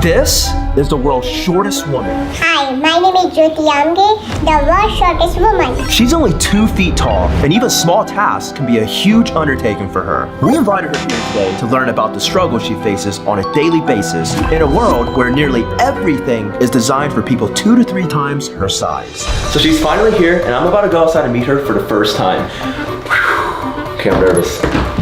This is the world's shortest woman. Hi, my name is Jyoti Amge, the world's shortest woman. She's only 2 feet tall, and even small tasks can be a huge undertaking for her. We invited her here today to learn about the struggles she faces on a daily basis in a world where nearly everything is designed for people 2 to 3 times her size. So she's finally here, and I'm about to go outside and meet her for the first time. Okay, I'm nervous.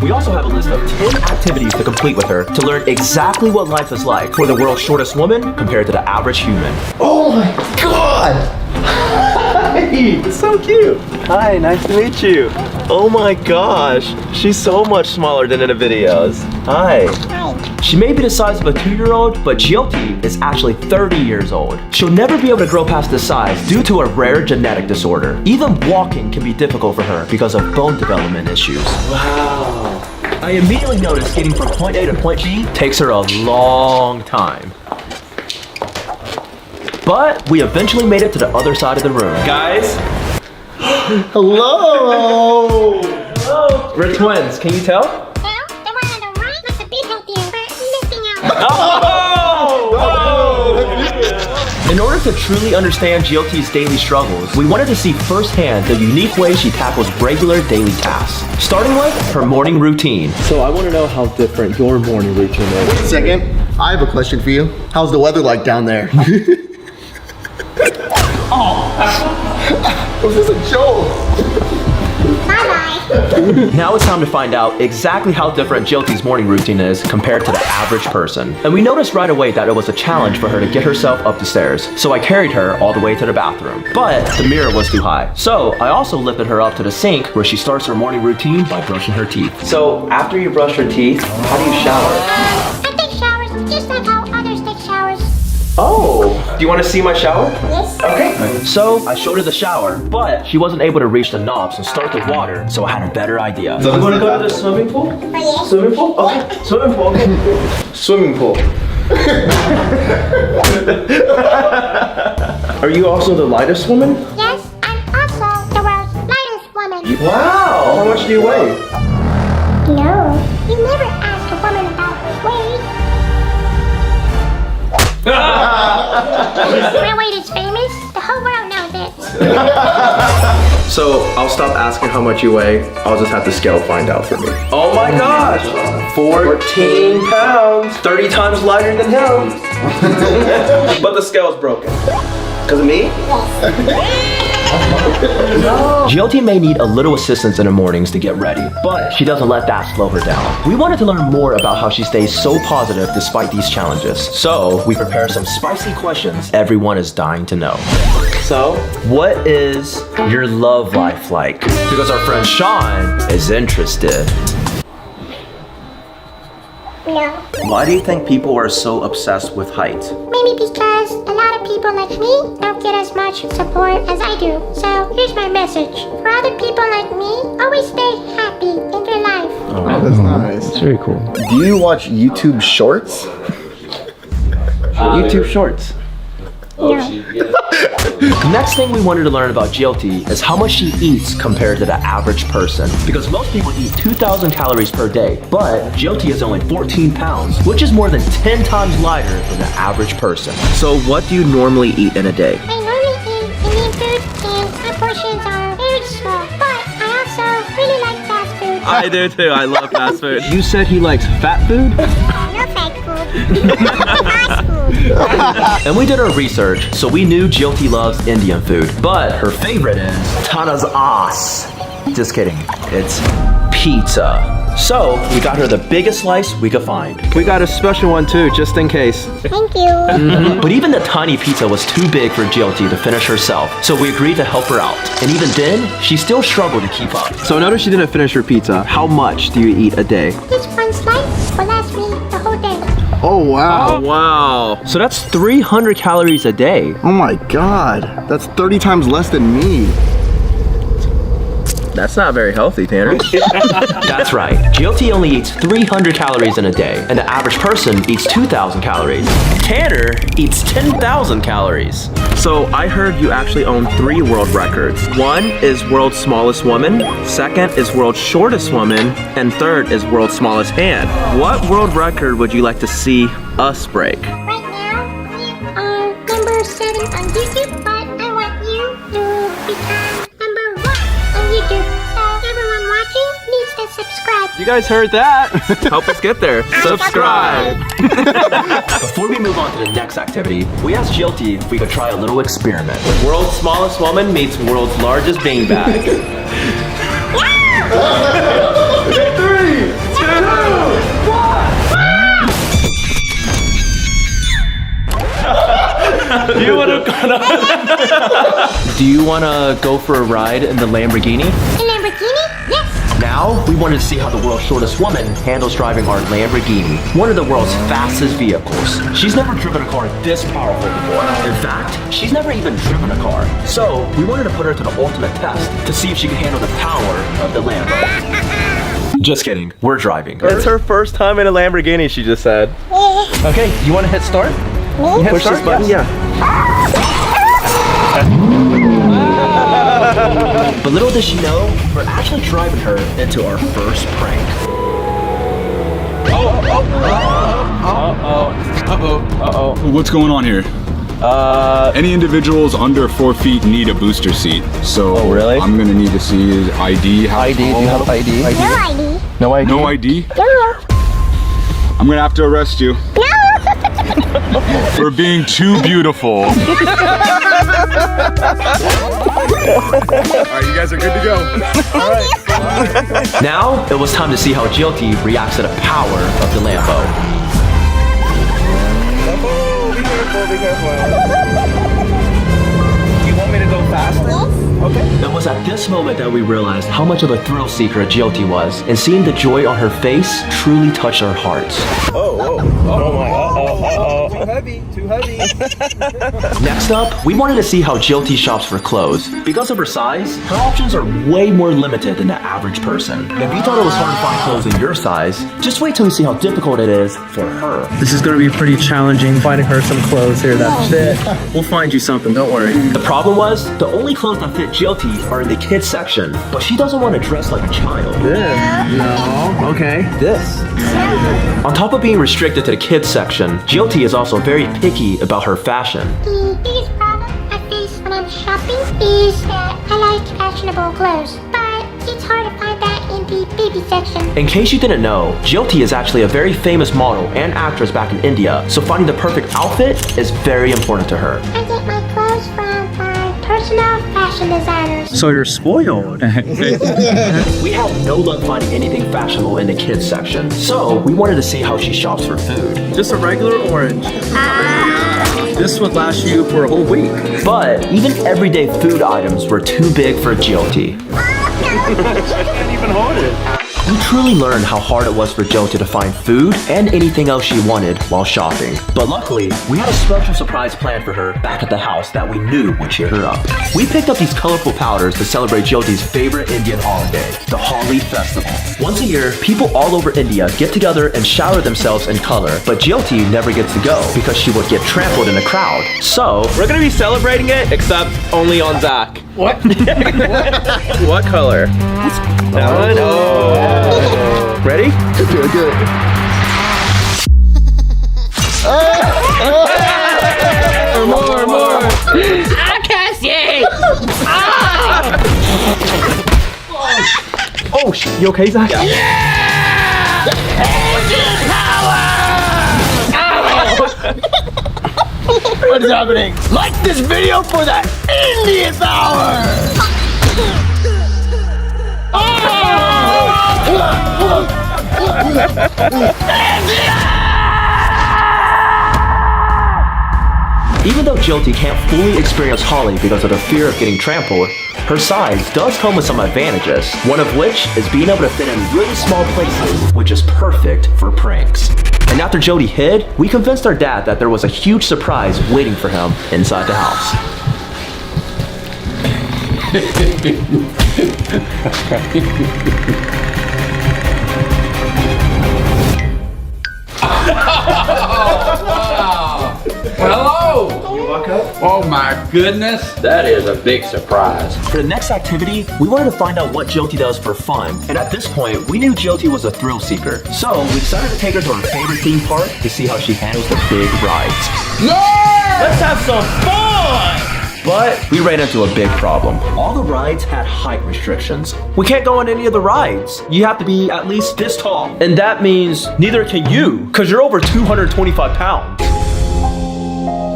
We also have a list of 10 activities to complete with her to learn exactly what life is like for the world's shortest woman compared to the average human. Oh my god! Hi! It's so cute! Hi, nice to meet you. Oh my gosh, she's so much smaller than in the videos. Hi. Hi. She may be the size of a 2-year-old, but Jyoti is actually 30 years old. She'll never be able to grow past this size due to a rare genetic disorder. Even walking can be difficult for her because of bone development issues. Wow. I immediately noticed getting from point A to point B takes her a long time. But we eventually made it to the other side of the room. Guys. Hello! Hello. We're twins, can you tell? Well, the one on the right looks a bit healthier, but missing out. Oh! In order to truly understand Jyoti's daily struggles, we wanted to see firsthand the unique way she tackles regular daily tasks. Starting with her morning routine. So I want to know how different your morning routine is. Wait a second. I have a question for you. How's the weather like down there? Was this a joke? Bye-bye. Now it's time to find out exactly how different Jyoti's morning routine is compared to the average person. And we noticed right away that it was a challenge for her to get herself up the stairs. So I carried her all the way to the bathroom. But the mirror was too high. So I also lifted her up to the sink where she starts her morning routine by brushing her teeth. So after you brush your teeth, how do you shower? I take showers just like how others take showers. Oh, do you want to see my shower? Yes. Okay. So I showed her the shower, but she wasn't able to reach the knobs and start the water, so I had a better idea. So you want to go to the swimming pool? Oh, yes. Swimming pool? Okay. Swimming pool. Okay. Swimming pool. Are you also the lightest woman? Yes, I'm also the world's lightest woman. Wow. How much do you weigh? No, you never ask a woman about her weight. My weight is famous. The whole world knows it. So I'll stop asking how much you weigh. I'll just have the scale find out for me. Oh my gosh. 14 pounds. 30 times lighter than him. But the scale's broken. Because of me? Jyoti may need a little assistance in the mornings to get ready, but she doesn't let that slow her down. We wanted to learn more about how she stays so positive despite these challenges. So we prepare some spicy questions everyone is dying to know. So, what is your love life like? Because our friend Sean is interested. No. Why do you think people are so obsessed with height? Maybe because a lot of people like me don't get as much support as I do. So here's my message. For other people like me, always stay happy in your life. Oh, that's nice. That's very cool. Do you watch YouTube Shorts? YouTube Shorts. No. Next thing we wanted to learn about Jyoti is how much she eats compared to the average person. Because most people eat 2,000 calories per day, but Jyoti is only 14 pounds, which is more than 10 times lighter than the average person. So what do you normally eat in a day? I normally eat Indian food and my portions are very small. But I also really like fast food. I do too, I love fast food. You said he likes fat food? No fast food. Fast food. And we did our research, so we knew Jyoti loves Indian food, but her favorite is Tana's ass. Just kidding, it's pizza. So we got her the biggest slice we could find. We got a special one too, just in case. Thank you. But even the tiny pizza was too big for Jyoti to finish herself, so we agreed to help her out. And even then, she still struggled to keep up. So notice she didn't finish her pizza. How much do you eat a day? This one slice will last me the whole day. Oh, wow. Wow. So that's 300 calories a day. Oh my god. That's 30 times less than me. That's not very healthy, Tanner. That's right. Jyoti only eats 300 calories in a day, and the average person eats 2,000 calories. Tanner eats 10,000 calories. So I heard you actually own 3 world records. One is world's smallest woman, second is world's shortest woman, and third is world's smallest hand. What world record would you like to see us break? Right now, number 7 on YouTube, but I want you to become number 1 on YouTube. So everyone watching needs to subscribe. You guys heard that? Help us get there. Subscribe. Before we move on to the next activity, we asked Jilty if we could try a little experiment. World's smallest woman meets world's largest beanbag. 3, 2, 1. Do you wanna go for a ride in the Lamborghini? A Lamborghini? Yes. Now, we wanted to see how the world's shortest woman handles driving our Lamborghini, one of the world's fastest vehicles. She's never driven a car this powerful before. In fact, she's never even driven a car. So, we wanted to put her to the ultimate test to see if she could handle the power of the Lambo. Just kidding, we're driving. It's her first time in a Lamborghini, she just said. Okay, you want to hit start? Me? Push this button? Yeah. But little does she know, we're actually driving her into our first prank. What's going on here? Any individuals under 4 feet need a booster seat. So really? I'm gonna need to see his ID. How ID, do you have ID? No ID. No ID? No ID? No. I'm gonna have to arrest you. For being too beautiful. Alright, you guys are good to go. Now, it was time to see how Jilty reacts to the power of the Lambo. Be careful. Do you want me to go faster? Okay. It was at this moment that we realized how much of a thrill seeker Jilty was, and seeing the joy on her face truly touched our hearts. Too heavy. Next up, we wanted to see how Jilty shops for clothes. Because of her size, her options are way more limited than the average person. If you thought it was hard to find clothes in your size, just wait till you see how difficult it is for her. This is going to be pretty challenging finding her some clothes here that fit. We'll find you something, don't worry. The problem was, the only clothes that fit Jilty are in the kids section, but she doesn't want to dress like a child. No. Okay. This. On top of being restricted to the kids section, Jilty is also very picky about her fashion. The biggest problem I face when I'm shopping is that I like fashionable clothes, but it's hard to find that in the baby section. In case you didn't know, Jilty is actually a very famous model and actress back in India, so finding the perfect outfit is very important to her. I get my clothes from my personal fashion designers. So you're spoiled. We had no luck finding anything fashionable in the kids section, so we wanted to see how she shops for food. Just a regular orange. This would last you for a whole week. But even everyday food items were too big for Jilty. Even harder. We truly learned how hard it was for Jilty to find food and anything else she wanted while shopping. But luckily, we had a special surprise planned for her back at the house that we knew would cheer her up. We picked up these colorful powders to celebrate Jilty's favorite Indian holiday, the Holi festival. Once a year, people all over India get together and shower themselves in color, but Jilty never gets to go because she would get trampled in a crowd. So, We're gonna be celebrating it, except only on Zach. What? What color? That one? Oh. Ready? Good. More. oh, you okay, Zach? What is happening? Like this video for the Indian power! Even though Jilty can't fully experience Holi because of the fear of getting trampled, her size does come with some advantages, one of which is being able to fit in really small places, which is perfect for pranks. And after Jilty hid, we convinced our dad that there was a huge surprise waiting for him inside the house. Hello! Oh my goodness, that is a big surprise. For the next activity, we wanted to find out what Jilty does for fun. And at this point, we knew Jilty was a thrill seeker. So we decided to take her to her favorite theme park to see how she handles the big rides. No! Let's have some fun! But we ran into a big problem. All the rides had height restrictions. We can't go on any of the rides. You have to be at least this tall. And that means neither can you, because you're over 225 pounds.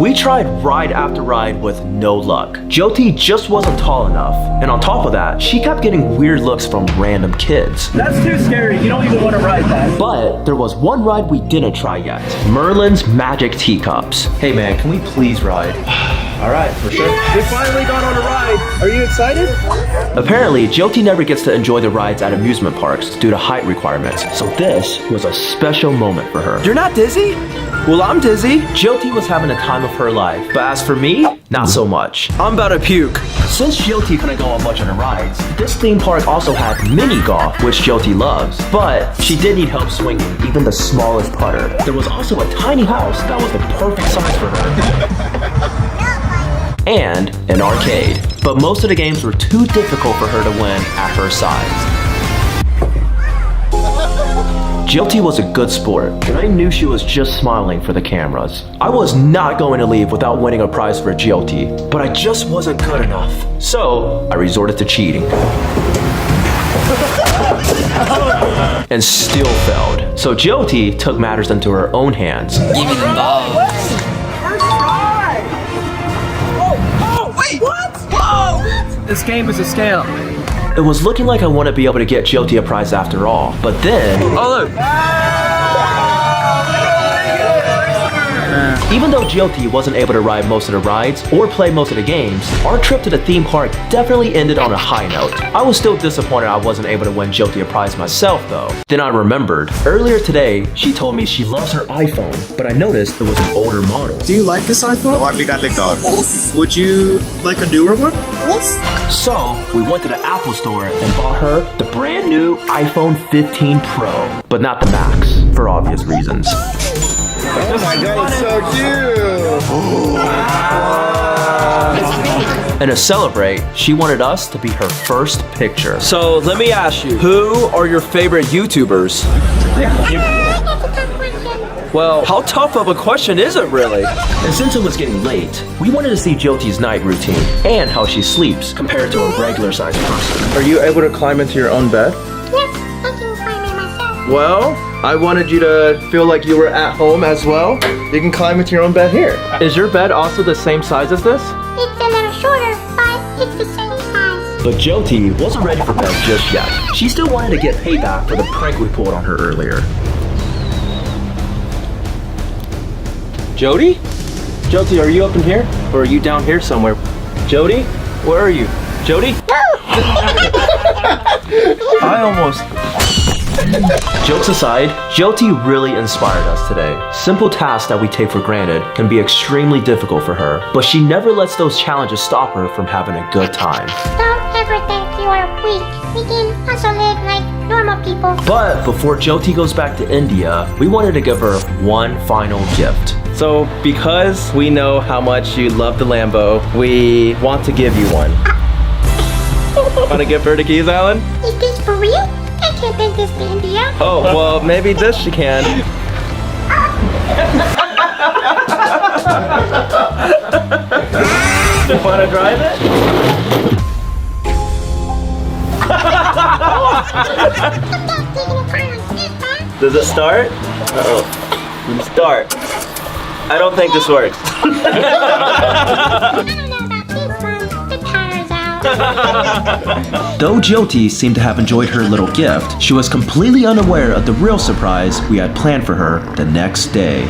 We tried ride after ride with no luck. Jyoti just wasn't tall enough. And on top of that, she kept getting weird looks from random kids. That's too scary. You don't even want to ride that. But there was one ride we didn't try yet. Merlin's Magic Teacups. Hey man, can we please ride? All right, for sure. We finally got on a ride. Are you excited? Apparently, Jyoti never gets to enjoy the rides at amusement parks due to height requirements. So this was a special moment for her. You're not dizzy? Well, I'm dizzy. Jyoti was having a time of her life, but as for me, not so much. I'm about to puke. Since Jyoti couldn't go on much of the rides, this theme park also had mini golf, which Jyoti loves, but she did need help swinging even the smallest putter. There was also a tiny house that was the perfect size for her. And an arcade. But most of the games were too difficult for her to win at her size. Jyoti was a good sport, and I knew she was just smiling for the cameras. I was not going to leave without winning a prize for Jyoti, but I just wasn't good enough. So I resorted to cheating. And still failed. So Jyoti took matters into her own hands. First try! Oh, wait! What? Whoa! This game is a scam. It was looking like I wouldn't be able to get Jyoti a prize after all, but then... Oh, look! Even though Jyoti wasn't able to ride most of the rides or play most of the games, our trip to the theme park definitely ended on a high note. I was still disappointed I wasn't able to win Jyoti a prize myself though. Then I remembered. Earlier today, she told me she loves her iPhone, but I noticed it was an older model. Do you like this iPhone? Would you like a newer one? So, we went to the Apple store and bought her the brand new iPhone 15 Pro, but not the Max, for obvious reasons. Oh my god, it's so cute! And to celebrate, she wanted us to be her first picture. So let me ask you, who are your favorite YouTubers? Well, how tough of a question is it really? And since it was getting late, we wanted to see Jyoti's night routine and how she sleeps compared to a regular sized person. Are you able to climb into your own bed? Yes, I can climb it myself. Well, I wanted you to feel like you were at home as well. You can climb into your own bed here. Is your bed also the same size as this? It's a little shorter, but it's the same size. But Jyoti wasn't ready for bed just yet. She still wanted to get payback for the prank we pulled on her earlier. Jyoti? Jyoti, are you up in here? Or are you down here somewhere? Jyoti? Where are you? Jyoti? I almost... Jokes aside, Jyoti really inspired us today. Simple tasks that we take for granted can be extremely difficult for her, but she never lets those challenges stop her from having a good time. Don't ever think you are weak. We can also live like normal people. But before Jyoti goes back to India, we wanted to give her one final gift. So, because we know how much you love the Lambo, we want to give you one. Want to give her the keys, Alan? Is this for real? I can't take this to India. Oh, well, maybe this she can. You want to drive it? Does it start? Uh-oh. Start. I don't think this works. I don't know about this one. The tire's out. Though Jyoti seemed to have enjoyed her little gift, she was completely unaware of the real surprise we had planned for her the next day.